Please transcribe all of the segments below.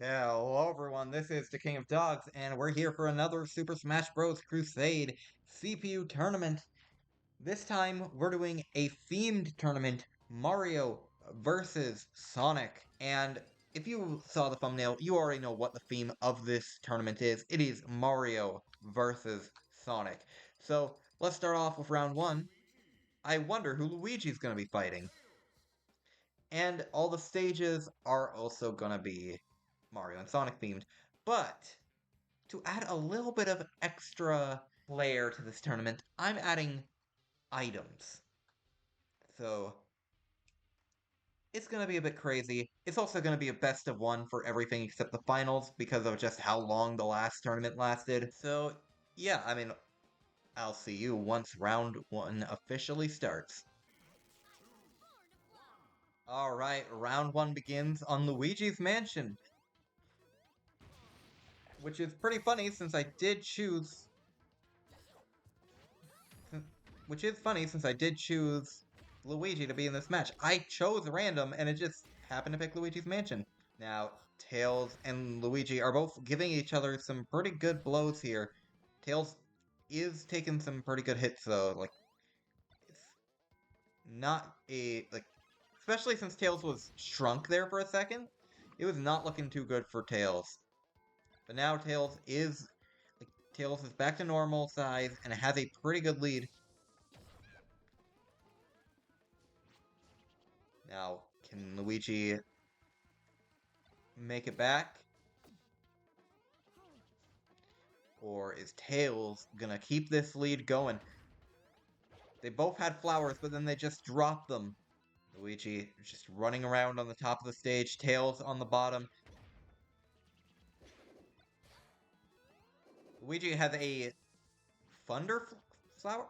Hello everyone, this is the King of Dogs, and we're here for another Super Smash Bros. Crusade CPU tournament. This time, we're doing a themed tournament, Mario versus Sonic. And if you saw the thumbnail, you already know what the theme of this tournament is. It is Mario versus Sonic. So, let's start off with round one. I wonder who Luigi's gonna be fighting. And all the stages are also gonna be Mario and Sonic themed. But to add a little bit of extra flair to this tournament, I'm adding items. So it's going to be a bit crazy. It's also going to be a best of one for everything except the finals because of just how long the last tournament lasted. So yeah, I mean, I'll see you once round one officially starts. Alright, round one begins on Luigi's Mansion. Which is pretty funny since I did choose... Which is funny since I did choose Luigi to be in this match. I chose random, and it just happened to pick Luigi's Mansion. Now, Tails and Luigi are both giving each other some pretty good blows here. Tails is taking some pretty good hits, though. Like, it's not a... Like, especially since Tails was shrunk there for a second, it was not looking too good for Tails. But now Tails is... Like, Tails is back to normal size, and it has a pretty good lead. Now, can Luigi make it back? Or is Tails gonna keep this lead going? They both had flowers, but then they just dropped them. Luigi just running around on the top of the stage, Tails on the bottom. Luigi has a thunder flower?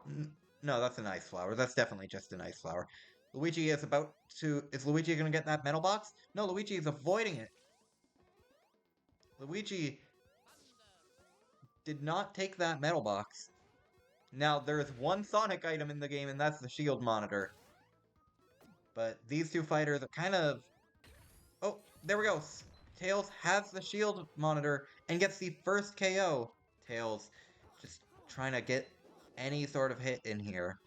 No, that's an ice flower. That's definitely just an ice flower. Luigi is about to... Is Luigi gonna get that metal box? No, Luigi is avoiding it. Luigi did not take that metal box. Now, there is one Sonic item in the game, and that's the shield monitor. But these two fighters are kind of... Oh, there we go. Tails has the shield monitor and gets the first KO. Tails just trying to get any sort of hit in here.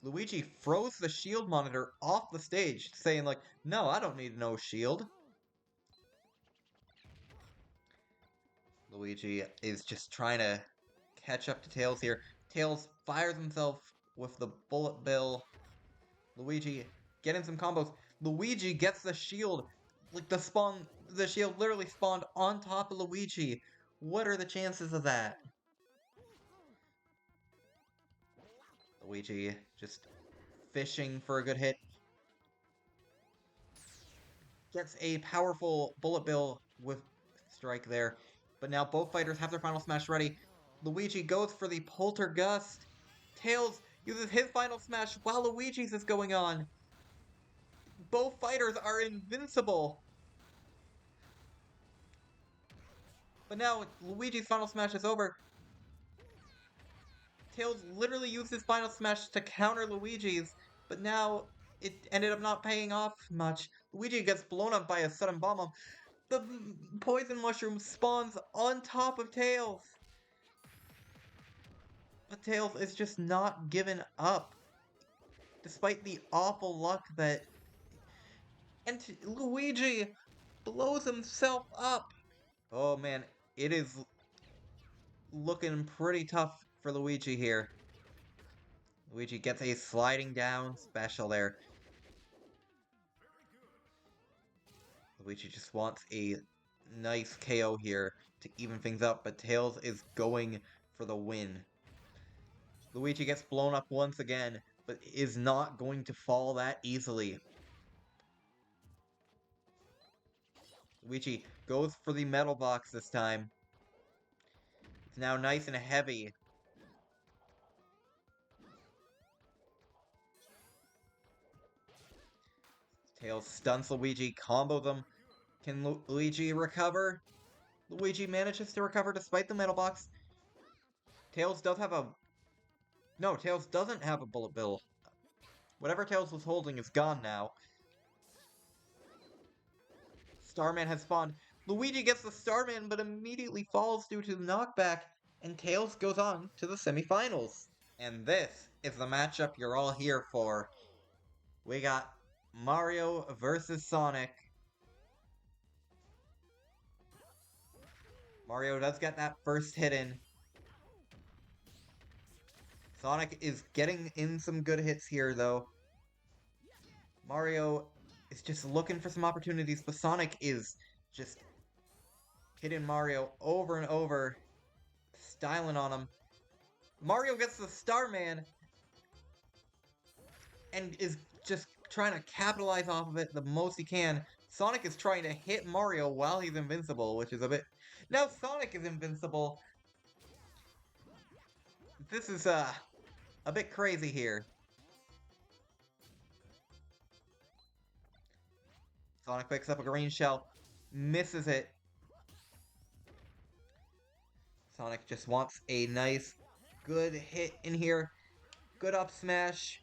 Luigi froze the shield monitor off the stage, saying like, no, I don't need no shield. Luigi is just trying to catch up to Tails here. Tails fires himself with the bullet bill. Luigi getting some combos. Luigi gets the shield. Like the shield literally spawned on top of Luigi. What are the chances of that? Luigi just fishing for a good hit. Gets a powerful bullet bill with strike there. But now both fighters have their final smash ready. Luigi goes for the poltergust. Tails uses his final smash while Luigi's is going on. Both fighters are invincible. But now Luigi's final smash is over. Tails literally used his final smash to counter Luigi's, but now it ended up not paying off much. Luigi gets blown up by a sudden bomb. The poison mushroom spawns on top of Tails. But Tails is just not giving up. Despite the awful luck that... And Luigi blows himself up. Oh man, it is looking pretty tough for Luigi here. Luigi gets a sliding down special there. Luigi just wants a nice KO here to even things up, but Tails is going for the win. Luigi gets blown up once again, but is not going to fall that easily. Luigi goes for the metal box this time. It's now nice and heavy. Tails stunts Luigi, combo them. Can Luigi recover? Luigi manages to recover despite the metal box. Tails does have a... No, Tails doesn't have a bullet bill. Whatever Tails was holding is gone now. Starman has spawned. Luigi gets the Starman, but immediately falls due to the knockback, and Tails goes on to the semifinals. And this is the matchup you're all here for. We got Mario versus Sonic. Mario does get that first hit in. Sonic is getting in some good hits here, though. Mario is just looking for some opportunities, but Sonic is just hitting Mario over and over, styling on him. Mario gets the Starman and is just trying to capitalize off of it the most he can. Sonic is trying to hit Mario while he's invincible, which is a bit... Now Sonic is invincible! This is, a bit crazy here. Sonic picks up a green shell, misses it. Sonic just wants a nice, good hit in here. Good up smash.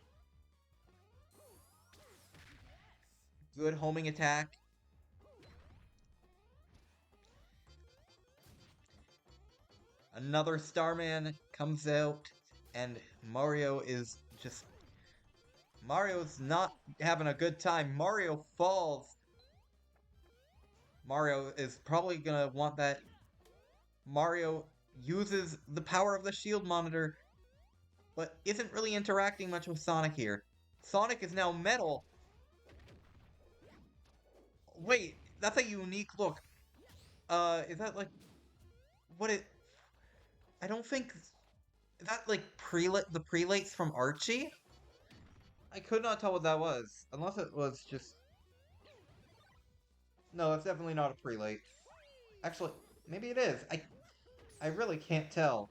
Good homing attack. Another Starman comes out, and Mario is just... Mario's not having a good time. Mario falls. Mario is probably gonna want that. Mario uses the power of the shield monitor, but isn't really interacting much with Sonic here. Sonic is now metal. Wait, that's a unique look. Is that like... What it... I don't think... Is that like the prelates from Archie? I could not tell what that was. Unless it was just... No, it's definitely not a prelate. Actually, maybe it is. I really can't tell.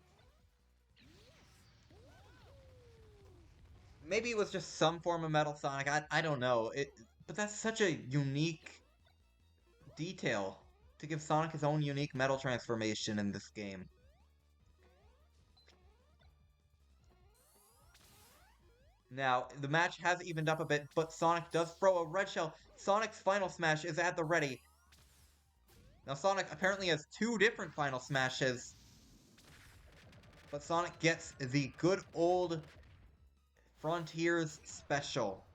Maybe it was just some form of Metal Sonic. I don't know. But that's such a unique detail to give Sonic his own unique metal transformation in this game. Now, the match has evened up a bit, but Sonic does throw a red shell. Sonic's final smash is at the ready. Now, Sonic apparently has two different final smashes. But Sonic gets the good old Frontiers special.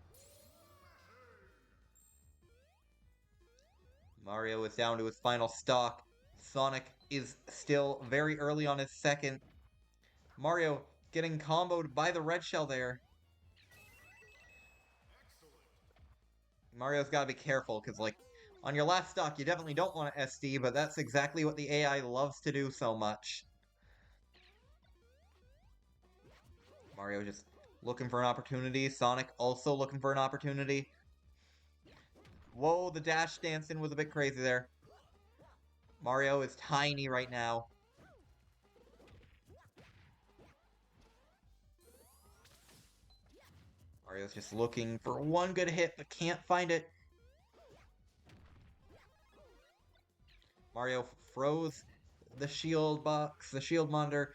Mario is down to his final stock. Sonic is still very early on his second. Mario getting comboed by the red shell there. Mario's gotta be careful, because, like, on your last stock, you definitely don't want to SD, but that's exactly what the AI loves to do so much. Mario just looking for an opportunity. Sonic also looking for an opportunity. Whoa, the dash dancing was a bit crazy there. Mario is tiny right now. Mario's just looking for one good hit, but can't find it. Mario froze the shield box, the shield monitor.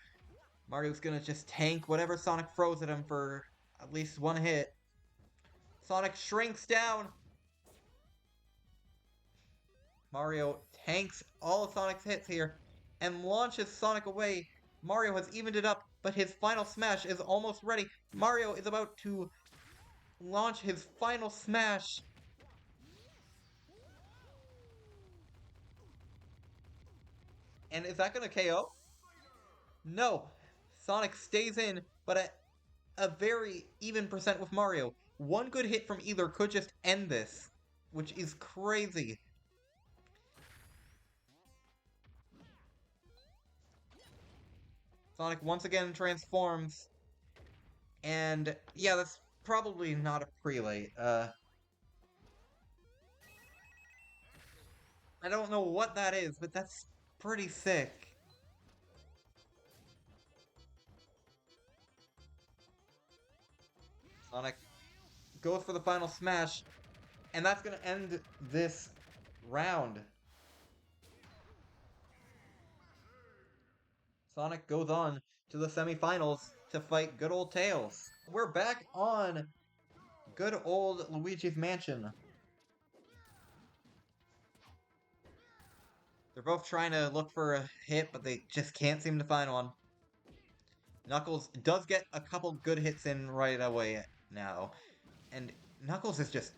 Mario's gonna just tank whatever Sonic throws at him for at least one hit. Sonic shrinks down. Mario tanks all of Sonic's hits here and launches Sonic away. Mario has evened it up, but his final smash is almost ready. Mario is about to launch his final smash. And is that gonna KO? No. Sonic stays in, but at a very even percent with Mario. One good hit from either could just end this, which is crazy. Sonic once again transforms. And yeah, that's probably not a prelate. I don't know what that is, but that's pretty sick. Sonic goes for the final smash, and that's gonna end this round. Sonic goes on to the semifinals to fight good old Tails. We're back on good old Luigi's Mansion. They're both trying to look for a hit, but they just can't seem to find one. Knuckles does get a couple good hits in right away now. And Knuckles is just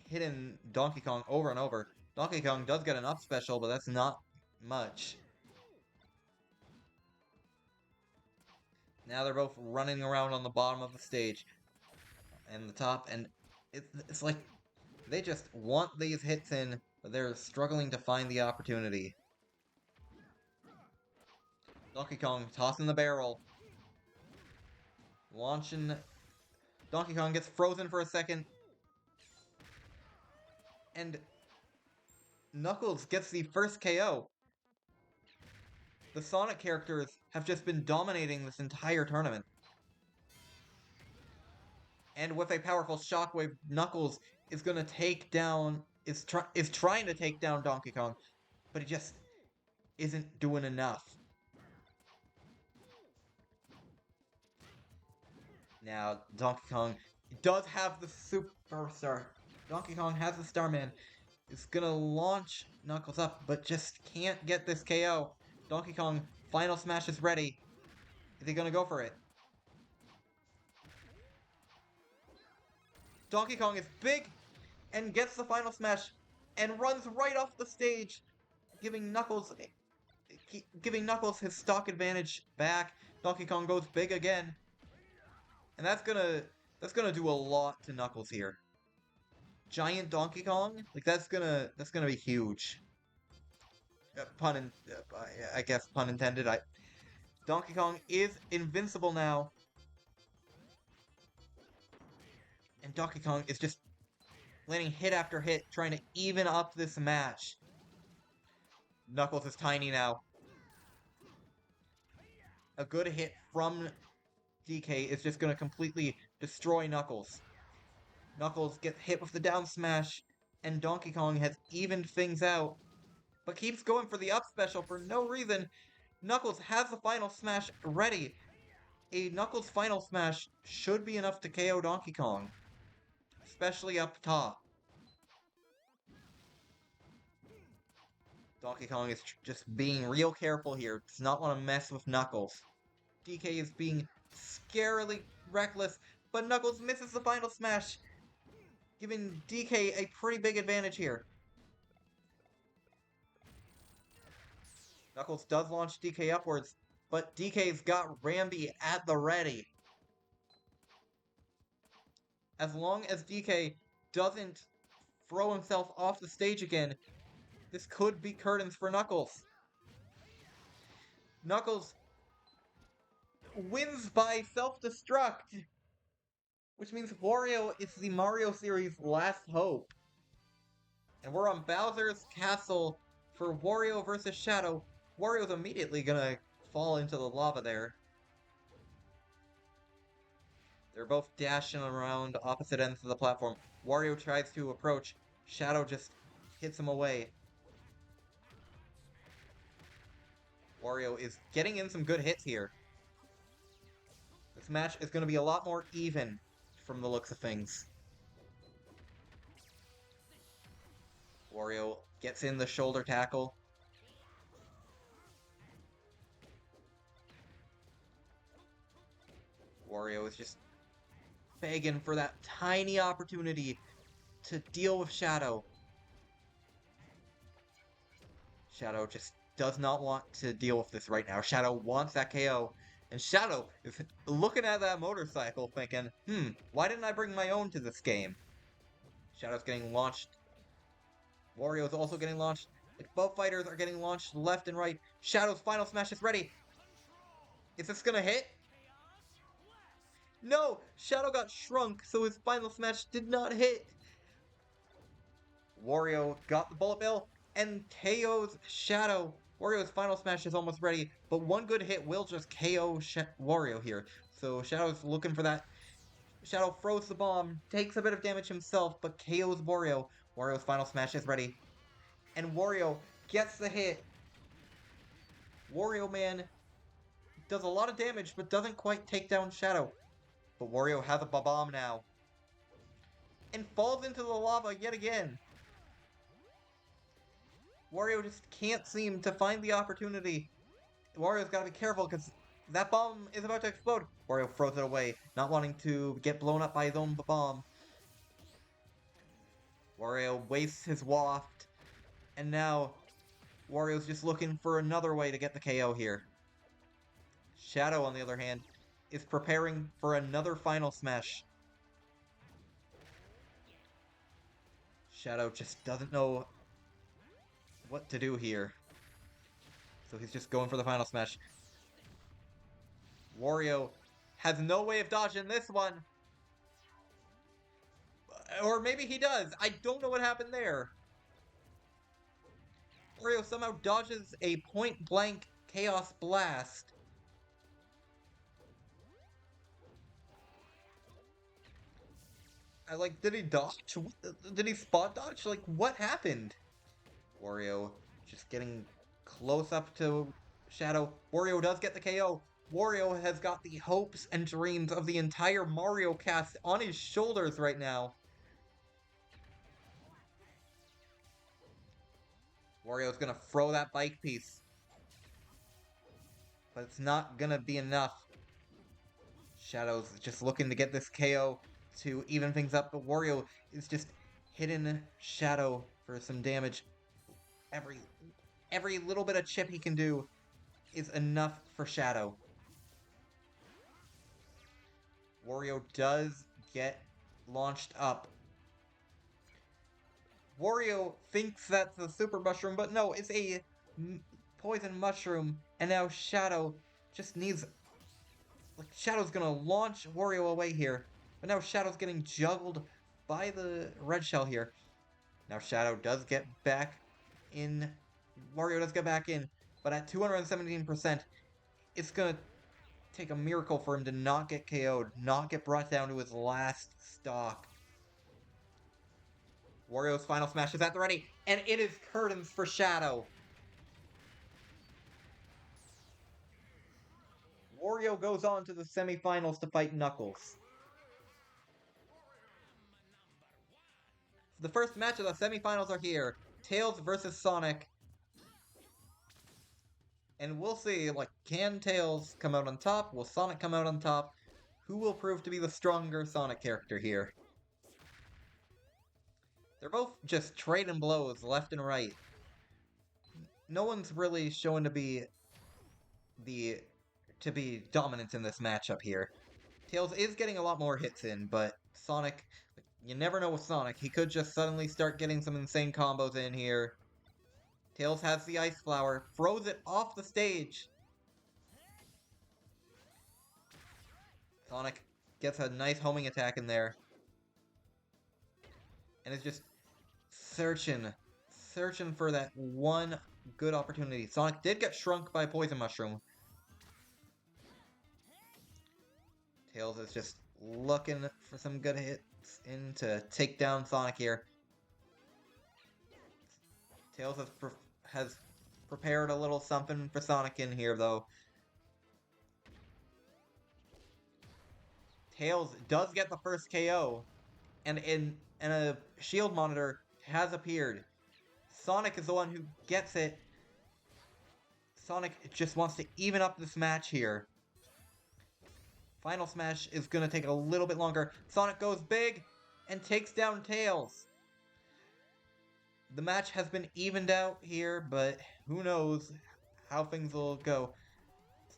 hitting Donkey Kong over and over. Donkey Kong does get an up special, but that's not much. Now they're both running around on the bottom of the stage and the top, and it's like they just want these hits in, but they're struggling to find the opportunity. Donkey Kong tossing the barrel. Launching. Donkey Kong gets frozen for a second. And Knuckles gets the first KO. The Sonic characters have just been dominating this entire tournament. And with a powerful shockwave, Knuckles is gonna take down, is trying to take down Donkey Kong, but he just isn't doing enough. Now, Donkey Kong does have the Superstar. Donkey Kong has the Starman. Is gonna launch Knuckles up, but just can't get this KO. Donkey Kong, final smash is ready. Is he gonna go for it? Donkey Kong is big and gets the final smash and runs right off the stage, giving Knuckles his stock advantage back. Donkey Kong goes big again. And that's gonna do a lot to Knuckles here. Giant Donkey Kong? Like that's gonna be huge. I guess pun intended. Donkey Kong is invincible now. And Donkey Kong is just landing hit after hit, trying to even up this match. Knuckles is tiny now. A good hit from DK is just going to completely destroy Knuckles. Knuckles gets hit with the down smash, and Donkey Kong has evened things out, but keeps going for the up special for no reason. Knuckles has the final smash ready. A Knuckles final smash should be enough to KO Donkey Kong, especially up top. Donkey Kong is just being real careful here, does not want to mess with Knuckles. DK is being scarily reckless, but Knuckles misses the final smash, giving DK a pretty big advantage here. Knuckles does launch DK upwards, but DK's got Rambi at the ready. As long as DK doesn't throw himself off the stage again, this could be curtains for Knuckles. Knuckles wins by self-destruct, which means Wario is the Mario series' last hope. And we're on Bowser's Castle for Wario versus Shadow. Wario's immediately gonna fall into the lava there. They're both dashing around opposite ends of the platform. Wario tries to approach. Shadow just hits him away. Wario is getting in some good hits here. This match is going to be a lot more even from the looks of things. Wario gets in the shoulder tackle. Wario is just begging for that tiny opportunity to deal with Shadow. Shadow just does not want to deal with this right now. Shadow wants that KO. And Shadow is looking at that motorcycle thinking, why didn't I bring my own to this game? Shadow's getting launched. Wario's also getting launched. Like, both fighters are getting launched left and right. Shadow's final smash is ready. Is this gonna hit? No! Shadow got shrunk, so his final smash did not hit. Wario got the bullet bill and KO's Shadow. Wario's final smash is almost ready, but one good hit will just KO Wario here. So Shadow's looking for that. Shadow throws the bomb, takes a bit of damage himself, but KO's Wario. Wario's final smash is ready. And Wario gets the hit. Wario Man does a lot of damage, but doesn't quite take down Shadow. But Wario has a bomb now. And falls into the lava yet again. Wario just can't seem to find the opportunity. Wario's gotta be careful because that bomb is about to explode. Wario throws it away, not wanting to get blown up by his own bomb. Wario wastes his waft, and now Wario's just looking for another way to get the KO here. Shadow, on the other hand, is preparing for another final smash. Shadow just doesn't know what to do here. So he's just going for the final smash. Wario has no way of dodging this one. Or maybe he does. I don't know what happened there. Wario somehow dodges a point-blank Chaos Blast. Did he dodge? Did he spot dodge? Like, what happened? Wario just getting close up to Shadow. Wario does get the KO. Wario has got the hopes and dreams of the entire Mario cast on his shoulders right now. Wario's gonna throw that bike piece. But it's not gonna be enough. Shadow's just looking to get this KO to even things up, but Wario is just hitting Shadow for some damage. Every little bit of chip he can do is enough for Shadow. Wario does get launched up. Wario thinks that's a super mushroom, but no, it's a poison mushroom. And now Shadow just needs... Like, Shadow's gonna launch Wario away here. But now Shadow's getting juggled by the red shell here. Now Shadow does get back in. Wario does get back in. But at 217%, it's gonna take a miracle for him to not get KO'd, not get brought down to his last stock. Wario's final smash is at the ready, and it is curtains for Shadow. Wario goes on to the semifinals to fight Knuckles. The first match of the semifinals are here. Tails versus Sonic. And we'll see, like, can Tails come out on top? Will Sonic come out on top? Who will prove to be the stronger Sonic character here? They're both just trading blows left and right. No one's really shown to be dominant in this matchup here. Tails is getting a lot more hits in, but Sonic, you never know with Sonic. He could just suddenly start getting some insane combos in here. Tails has the Ice Flower, throws it off the stage. Sonic gets a nice homing attack in there. And is just searching for that one good opportunity. Sonic did get shrunk by Poison Mushroom. Tails is just looking for some good hits in to take down Sonic here. Tails has prepared a little something for Sonic in here, though. Tails does get the first KO, and a shield monitor has appeared. Sonic is the one who gets it. Sonic just wants to even up this match here. Final smash is going to take a little bit longer. Sonic goes big and takes down Tails. The match has been evened out here, but who knows how things will go.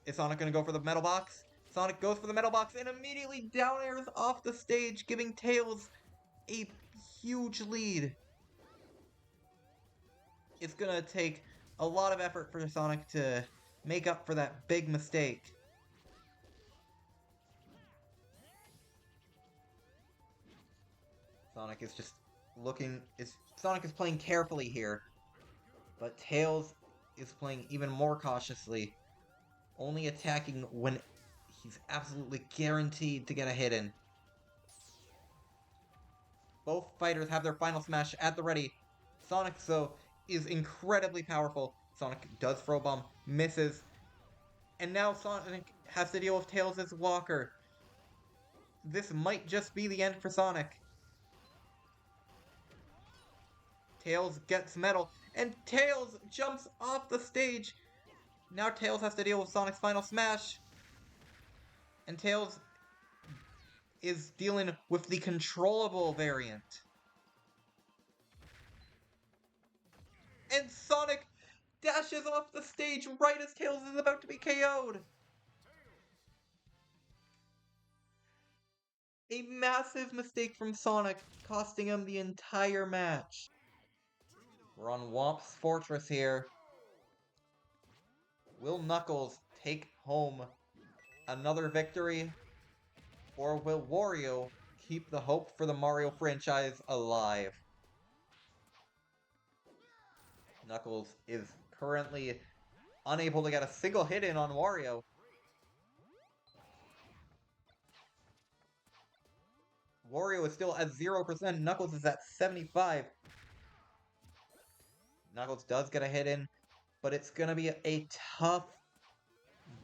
Is Sonic going to go for the metal box? Sonic goes for the metal box and immediately down airs off the stage, giving Tails a huge lead. It's going to take a lot of effort for Sonic to make up for that big mistake. Sonic is just looking... Sonic is playing carefully here, but Tails is playing even more cautiously, only attacking when he's absolutely guaranteed to get a hit in. Both fighters have their final smash at the ready. Sonic, though, is incredibly powerful. Sonic does throw a bomb, misses, and now Sonic has to deal with Tails' Walker. This might just be the end for Sonic. Tails gets metal, and Tails jumps off the stage. Now Tails has to deal with Sonic's final smash. And Tails is dealing with the controllable variant. And Sonic dashes off the stage right as Tails is about to be KO'd. A massive mistake from Sonic, costing him the entire match. We're on Whomp's Fortress here. Will Knuckles take home another victory? Or will Wario keep the hope for the Mario franchise alive? Knuckles is currently unable to get a single hit in on Wario. Wario is still at 0%, Knuckles is at 75%. Knuckles does get a hit in, but it's gonna be a tough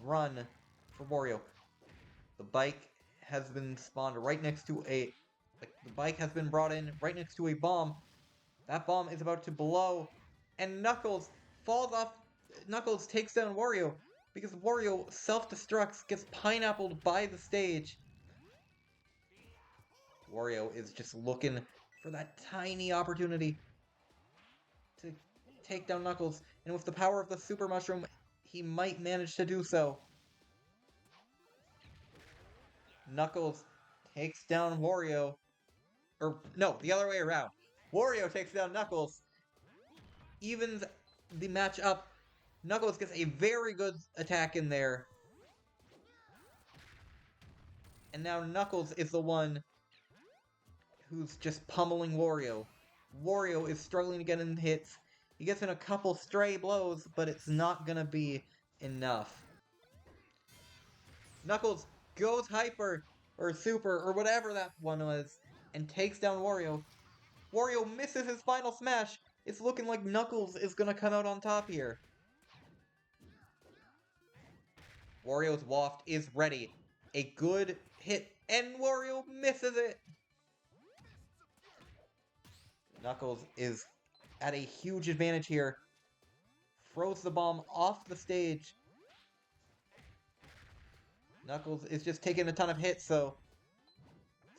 run for Wario. The bike has been spawned right next to the bike has been brought in right next to a bomb. That bomb is about to blow, and Knuckles falls off. Knuckles takes down Wario because Wario self-destructs, gets pineappled by the stage. Wario is just looking for that tiny opportunity to take down Knuckles, and with the power of the Super Mushroom, he might manage to do so. Knuckles takes down Wario. Or, no, the other way around. Wario takes down Knuckles, evens the match up. Knuckles gets a very good attack in there. And now Knuckles is the one who's just pummeling Wario. Wario is struggling to get in hits. He gets in a couple stray blows, but it's not gonna be enough. Knuckles goes hyper, or super, or whatever that one was, and takes down Wario. Wario misses his final smash. It's looking like Knuckles is gonna come out on top here. Wario's waft is ready. A good hit, and Wario misses it! Knuckles is at a huge advantage here. Throws the bomb off the stage. Knuckles is just taking a ton of hits, so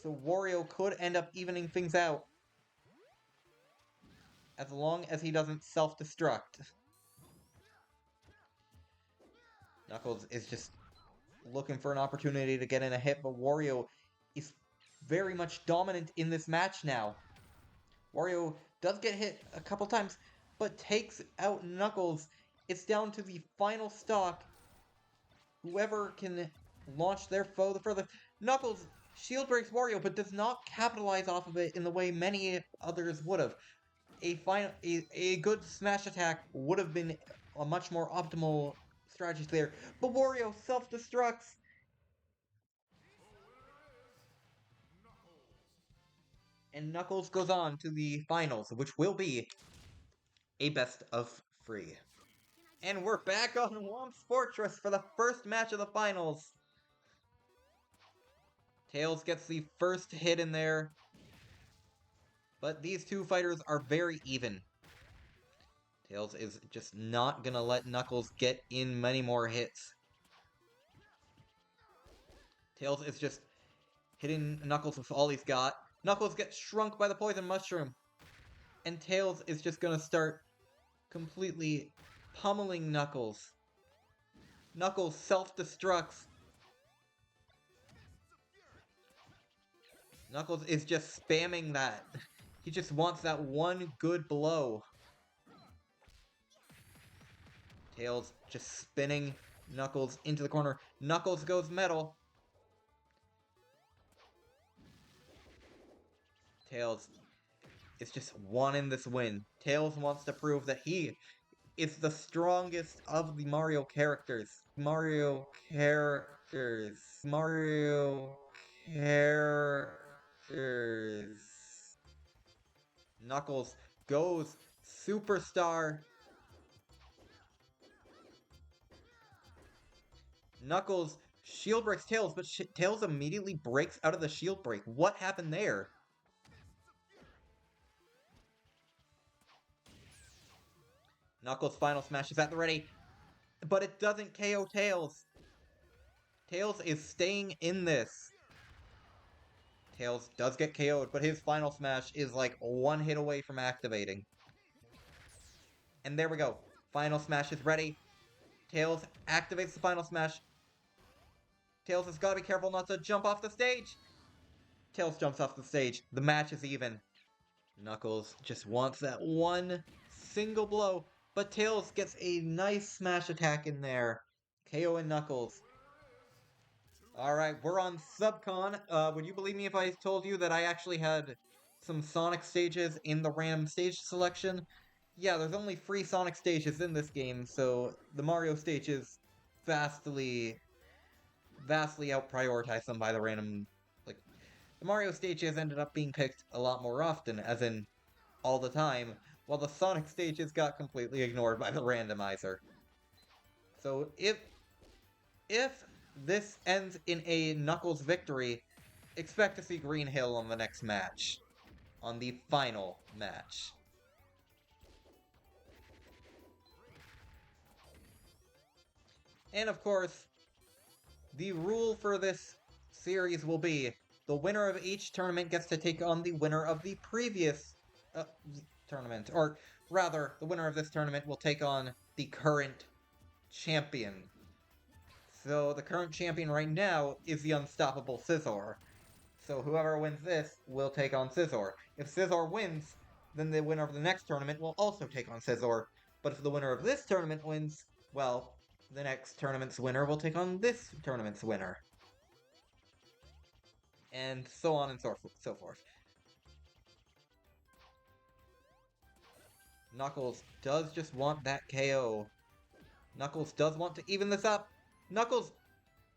Wario could end up evening things out. As long as he doesn't self-destruct. Knuckles is just looking for an opportunity to get in a hit, but Wario is very much dominant in this match now. Wario does get hit a couple times, but takes out Knuckles. It's down to the final stock. Whoever can launch their foe the furthest. Knuckles shield breaks Wario, but does not capitalize off of it in the way many others would have. A good smash attack would have been a much more optimal strategy there. But Wario self-destructs. And Knuckles goes on to the finals, which will be a best of 3. And we're back on Whomp's Fortress for the first match of the finals. Tails gets the first hit in there. But these two fighters are very even. Tails is just not gonna let Knuckles get in many more hits. Tails is just hitting Knuckles with all he's got. Knuckles gets shrunk by the poison mushroom. And Tails is just gonna start completely pummeling Knuckles. Knuckles self-destructs. Knuckles is just spamming that. He just wants that one good blow. Tails just spinning Knuckles into the corner. Knuckles goes metal. Tails is just wanting this win. Tails wants to prove that he is the strongest of the Mario characters. Mario characters. Knuckles goes superstar. Knuckles shield breaks Tails, but Tails immediately breaks out of the shield break. What happened there? Knuckles' final smash is at the ready, but it doesn't KO Tails. Tails is staying in this. Tails does get KO'd, but his final smash is like one hit away from activating. And there we go. Final smash is ready. Tails activates the final smash. Tails has got to be careful not to jump off the stage. Tails jumps off the stage. The match is even. Knuckles just wants that one single blow, but Tails gets a nice smash attack in there. KO and Knuckles. Alright, we're on Subcon. Would you believe me if I told you that I actually had some Sonic stages in the random stage selection? Yeah, there's only 3 Sonic stages in this game, so the Mario stages vastly out-prioritize them by the random... Like, the Mario stages ended up being picked a lot more often, as in all the time, while the Sonic stages got completely ignored by the randomizer. So if this ends in a Knuckles victory, expect to see Green Hill on the next match. On the final match. And of course, the rule for this series will be the winner of each tournament gets to take on the winner of the previous tournament. Or rather, the winner of this tournament will take on the current champion. So the current champion right now is the unstoppable Scizor. So whoever wins this will take on Scizor. If Scizor wins, then the winner of the next tournament will also take on Scizor. But if the winner of this tournament wins, well, the next tournament's winner will take on this tournament's winner. And so on and so forth. Knuckles does just want that KO. Knuckles does want to even this up. Knuckles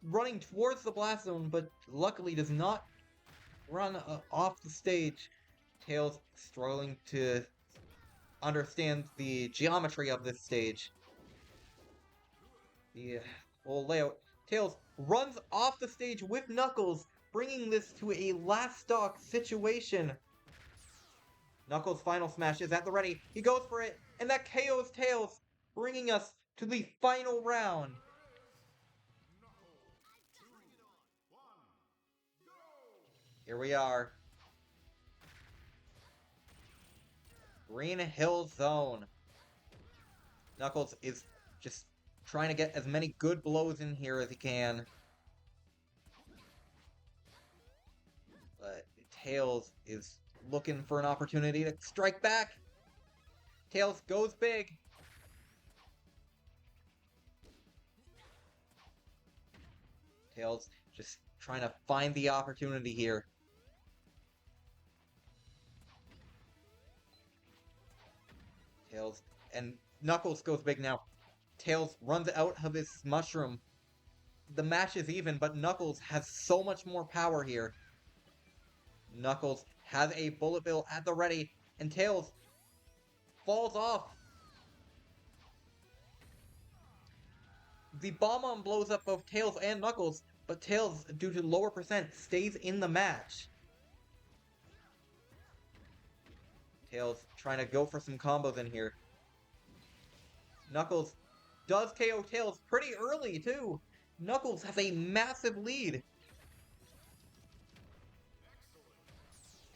running towards the blast zone, but luckily does not run off the stage. Tails struggling to understand the geometry of this stage. The whole layout. Tails runs off the stage with Knuckles, bringing this to a last stock situation. Knuckles' final smash is at the ready. He goes for it, and that KOs Tails, bringing us to the final round. Here we are. Green Hill Zone. Knuckles is just trying to get as many good blows in here as he can. But Tails is looking for an opportunity to strike back. Tails goes big. Tails just trying to find the opportunity here. Tails and Knuckles goes big now. Tails runs out of his mushroom. The match is even, but Knuckles has so much more power here. Knuckles has a bullet bill at the ready, and Tails falls off. The bomb-on blows up both Tails and Knuckles, but Tails, due to lower percent, stays in the match. Tails trying to go for some combos in here. Knuckles does KO Tails pretty early, too. Knuckles has a massive lead.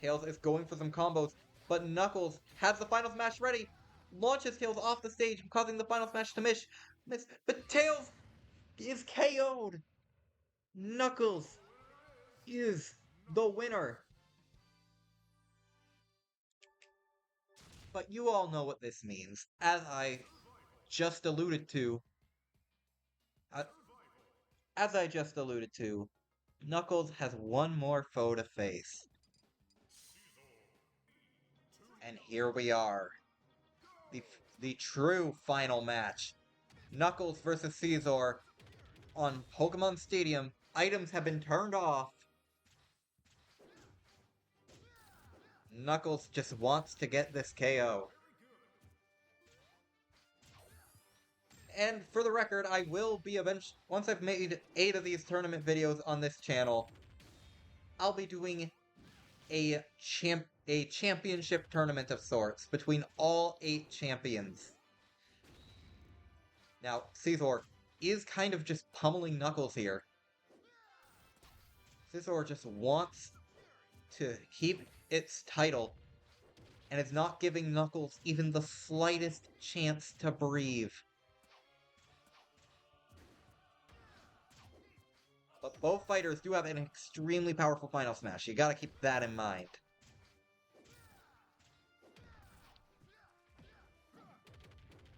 Tails is going for some combos, but Knuckles has the final smash ready. Launches Tails off the stage, causing the final smash to miss. But Tails is KO'd. Knuckles is the winner. But you all know what this means. As I just alluded to, Knuckles has one more foe to face. And here we are. The true final match. Knuckles versus Scizor on Pokemon Stadium. Items have been turned off. Knuckles just wants to get this KO. And for the record, I will be once I've made 8 of these tournament videos on this channel, I'll be doing a championship tournament of sorts between all 8 champions. Now, Caesar is kind of just pummeling Knuckles here. Caesar just wants to keep its title, and it's not giving Knuckles even the slightest chance to breathe. But both fighters do have an extremely powerful Final Smash. You gotta keep that in mind.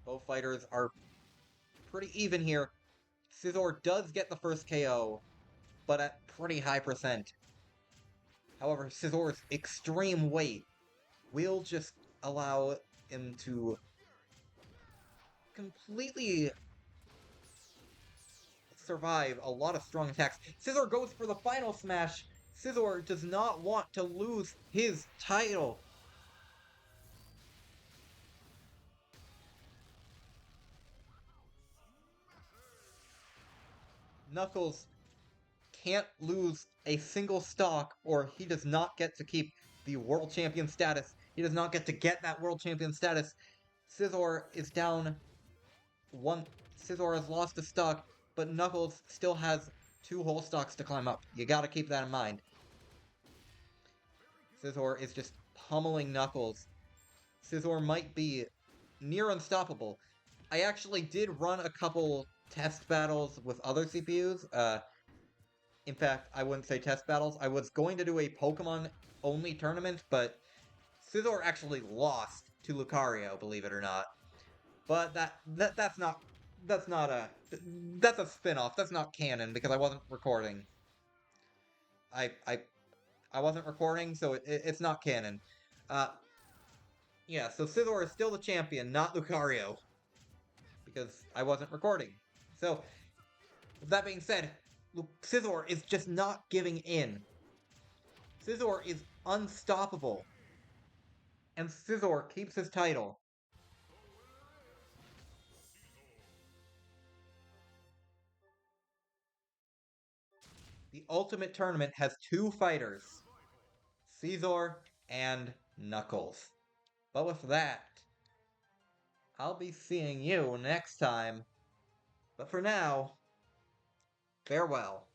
Both fighters are pretty even here. Scizor does get the first KO, but at pretty high percent. However, Scizor's extreme weight will just allow him to completely survive a lot of strong attacks. Scizor goes for the final smash. Scizor does not want to lose his title. Knuckles can't lose a single stock, or he does not get to keep the world champion status. He does not get to get that world champion status. Scizor is down one. Scizor has lost a stock, but Knuckles still has 2 whole stocks to climb up. You gotta keep that in mind. Scizor is just pummeling Knuckles. Scizor might be near unstoppable. I actually did run a couple test battles with other CPUs. In fact, I wouldn't say test battles. I was going to do a Pokemon-only tournament, but Scizor actually lost to Lucario, believe it or not. But that's a spin-off. That's not canon because I wasn't recording. I wasn't recording, so it's not canon. Yeah, so Scizor is still the champion, not Lucario, because I wasn't recording. So, with that being said, Scizor is just not giving in. Scizor is unstoppable, and Scizor keeps his title. The Ultimate Tournament has 2 fighters, Scizor and Knuckles. But with that, I'll be seeing you next time. But for now, farewell.